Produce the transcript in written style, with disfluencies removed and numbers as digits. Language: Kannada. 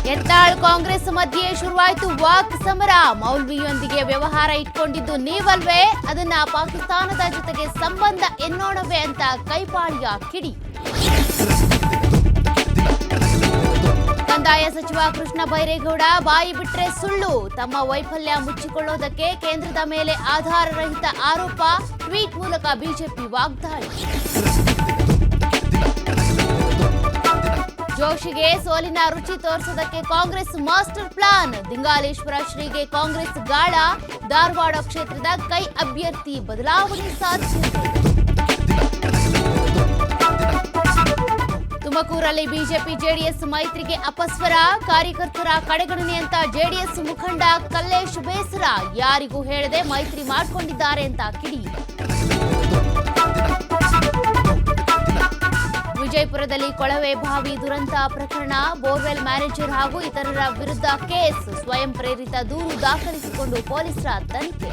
ಯತ್ನಾಳ್ ಕಾಂಗ್ರೆಸ್ ಮಧ್ಯೆ ಶುರುವಾಯಿತು ವಾಕ್ ಸಮರ. ಮೌಲ್ವಿಯೊಂದಿಗೆ ವ್ಯವಹಾರ ಇಟ್ಕೊಂಡಿದ್ದು ನೀವಲ್ವೇ, ಅದನ್ನ ಪಾಕಿಸ್ತಾನದ ಜೊತೆಗೆ ಸಂಬಂಧ ಎನ್ನೋಣವೇ ಅಂತ ಕೈಪಾಳಿಯ ಕಿಡಿ. ಕಂದಾಯ ಸಚಿವ ಕೃಷ್ಣ ಬೈರೇಗೌಡ ಬಾಯಿ ಬಿಟ್ರೆ ಸುಳ್ಳು, ತಮ್ಮ ವೈಫಲ್ಯ ಮುಚ್ಚಿಕೊಳ್ಳೋದಕ್ಕೆ ಕೇಂದ್ರದ ಮೇಲೆ ಆಧಾರರಹಿತ ಆರೋಪ. ಟ್ವೀಟ್ ಮೂಲಕ ಬಿಜೆಪಿ ವಾಗ್ದಾಳಿ. ಜೋಶಿಗೆ ಸೋಲಿನ ರುಚಿ ತೋರಿಸೋದಕ್ಕೆ ಕಾಂಗ್ರೆಸ್ ಮಾಸ್ಟರ್ ಪ್ಲಾನ್. ದಿಂಗಾಲೇಶ್ವರ ಶ್ರೀಗೆ ಕಾಂಗ್ರೆಸ್ ಗಾಳ. ಧಾರವಾಡ ಕ್ಷೇತ್ರದ ಕೈ ಅಭ್ಯರ್ಥಿ ಬದಲಾವಣೆ ಸಾಧ್ಯತೆ. ತುಮಕೂರಲ್ಲಿ ಬಿಜೆಪಿ ಜೆಡಿಎಸ್ ಮೈತ್ರಿಗೆ ಅಪಸ್ವರ. ಕಾರ್ಯಕರ್ತರ ಕಡೆಗಣನೆ ಅಂತ ಜೆಡಿಎಸ್ ಮುಖಂಡ ಕಲ್ಲೇಶ್ ಬೇಸರ. ಯಾರಿಗೂ ಹೇಳದೆ ಮೈತ್ರಿ ಮಾಡಿಕೊಂಡಿದ್ದಾರೆ ಅಂತ ಕಿಡಿ. ವಿಜಯಪುರದಲ್ಲಿ ಕೊಳವೆ ಬಾವಿ ದುರಂತ ಪ್ರಕರಣ. ಬೋರ್ವೆಲ್ ಮ್ಯಾನೇಜರ್ ಹಾಗೂ ಇತರರ ವಿರುದ್ಧ ಕೇಸ್. ಸ್ವಯಂ ಪ್ರೇರಿತ ದೂರು ದಾಖಲಿಸಿಕೊಂಡು ಪೊಲೀಸರ ತನಿಖೆ.